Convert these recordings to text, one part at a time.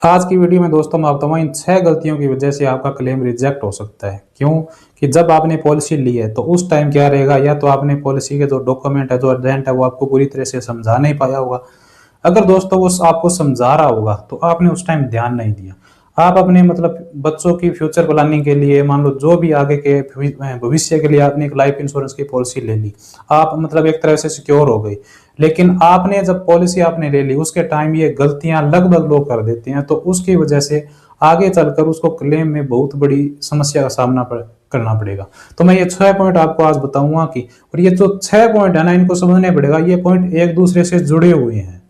आज की वीडियो में दोस्तों मैं बताऊंगा इन 6 गलतियों की वजह से आपका क्लेम रिजेक्ट हो सकता है। क्यों? कि जब आपने पॉलिसी ली है तो उस टाइम क्या रहेगा, या तो आपने पॉलिसी के जो डॉक्यूमेंट है, जो एजेंट है, वो आपको पूरी तरह से समझा नहीं पाया होगा। अगर दोस्तों वो आपको समझा रहा होगा तो आपने उस टाइम ध्यान नहीं दिया। आप अपने बच्चों की फ्यूचर प्लानिंग के लिए, मान लो जो भी आगे के भविष्य के लिए आपने एक लाइफ इंश्योरेंस की पॉलिसी ले ली, आप एक तरह से सिक्योर हो गई। लेकिन आपने जब पॉलिसी आपने ले ली उसके टाइम ये गलतियां लगभग लोग कर देते हैं, तो उसकी वजह से आगे चलकर उसको क्लेम में बहुत बड़ी समस्या का सामना करना पड़ेगा। तो मैं ये 6 पॉइंट आपको आज बताऊंगा कि, और ये जो 6 पॉइंट है ना, इनको समझने पड़ेगा। ये पॉइंट एक दूसरे से जुड़े हुए हैं।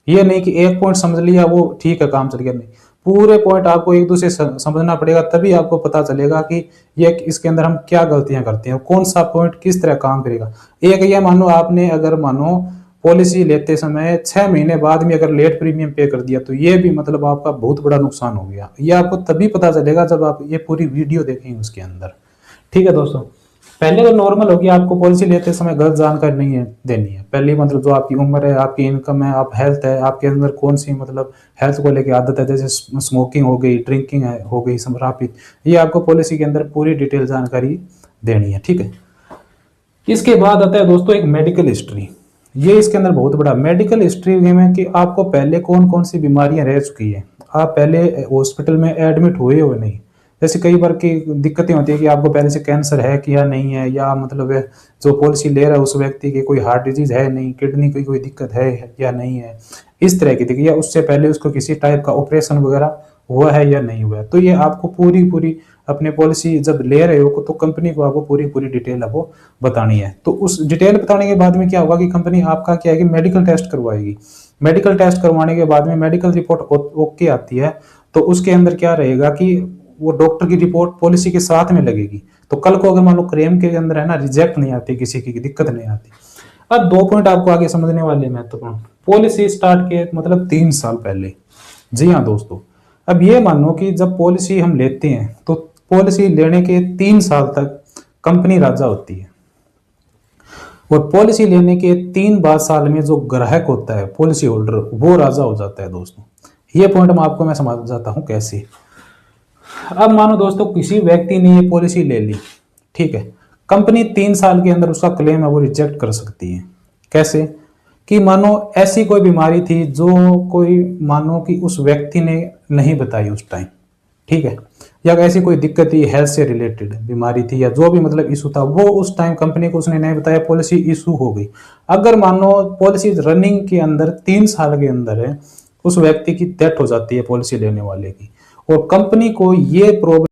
ये नहीं कि एक पॉइंट समझ लिया वो ठीक है, काम चल गया। नहीं, पूरे पॉइंट आपको एक दूसरे से समझना पड़ेगा, तभी आपको पता चलेगा कि ये इसके अंदर हम क्या गलतियां करते हैं, कौन सा पॉइंट किस तरह काम करेगा। एक ये मानो आपने अगर मानो पॉलिसी लेते समय 6 महीने बाद में अगर लेट प्रीमियम पे कर दिया, तो ये भी आपका बहुत बड़ा नुकसान हो गया। ये आपको तभी पता चलेगा जब आप ये पूरी वीडियो देखेंगे उसके अंदर। ठीक है दोस्तों, पहले तो नॉर्मल होगी, आपको पॉलिसी लेते समय गलत जानकारी नहीं है देनी है। पहली जो आपकी उम्र है, आपकी इनकम है, आप हेल्थ है, आपके अंदर कौन सी हेल्थ को लेकर आदत है, जैसे स्मोकिंग हो गई, ड्रिंकिंग है हो गई, शराब पी, ये आपको पॉलिसी के अंदर पूरी डिटेल जानकारी देनी है। ठीक है, इसके बाद आता है दोस्तों एक मेडिकल हिस्ट्री। ये इसके अंदर बहुत बड़ा मेडिकल हिस्ट्री में कि आपको पहले कौन कौन सी बीमारियां रह चुकी है, आप पहले हॉस्पिटल में एडमिट हुए हो नहीं। जैसे कई बार की दिक्कतें होती है कि आपको पहले से कैंसर है कि या नहीं है, या जो पॉलिसी ले रहा है उस व्यक्ति की कोई हार्ट डिजीज है नहीं, किडनी की कोई दिक्कत है या नहीं है, इस तरह की दिक्कत, या उससे पहले उसको किसी टाइप का ऑपरेशन वगैरह हुआ है या नहीं हुआ है। तो ये आपको पूरी पूरी अपनी पॉलिसी जब ले रहे हो तो कंपनी को आपको पूरी पूरी डिटेल आपको बतानी है। तो उस डिटेल बताने के बाद में क्या होगा कि कंपनी आपका क्या है कि मेडिकल टेस्ट करवाएगी। मेडिकल टेस्ट करवाने के बाद में मेडिकल रिपोर्ट ओके आती है, तो उसके अंदर क्या रहेगा कि वो डॉक्टर की रिपोर्ट पॉलिसी के साथ में लगेगी। तो कल को अगर मान लो क्लेम के अंदर है ना, रिजेक्ट नहीं आती, किसी की दिक्कत नहीं आती। अब 2 पॉइंट आपको आगे समझने वाले महत्वपूर्ण। पॉलिसी स्टार्ट के 3 साल पहले। जी हाँ दोस्तों, अब ये मानो कि जब पॉलिसी हम लेते हैं तो पॉलिसी लेने के 3 साल तक कंपनी राजा होती है, और पॉलिसी लेने के 3 बाद साल में जो ग्राहक होता है, पॉलिसी होल्डर, वो राजा हो जाता है दोस्तों। ये पॉइंट मैं समझाता हूं कैसे। अब मानो दोस्तों किसी व्यक्ति ने ये पॉलिसी ले ली, ठीक है, कंपनी 3 साल के अंदर उसका क्लेम है वो रिजेक्ट कर सकती है। कैसे? कि मानो ऐसी कोई बीमारी थी जो कोई मानो कि उस व्यक्ति ने नहीं बताई उस टाइम, ठीक है, या ऐसी कोई दिक्कत थी, हेल्थ से रिलेटेड बीमारी थी, या जो भी इशू था, वो उस टाइम कंपनी को उसने नहीं बताया, पॉलिसी इशू हो गई। अगर मानो पॉलिसी रनिंग के अंदर 3 साल के अंदर है, उस व्यक्ति की डेथ हो जाती है पॉलिसी लेने वाले की, और कंपनी को ये प्रॉब्लम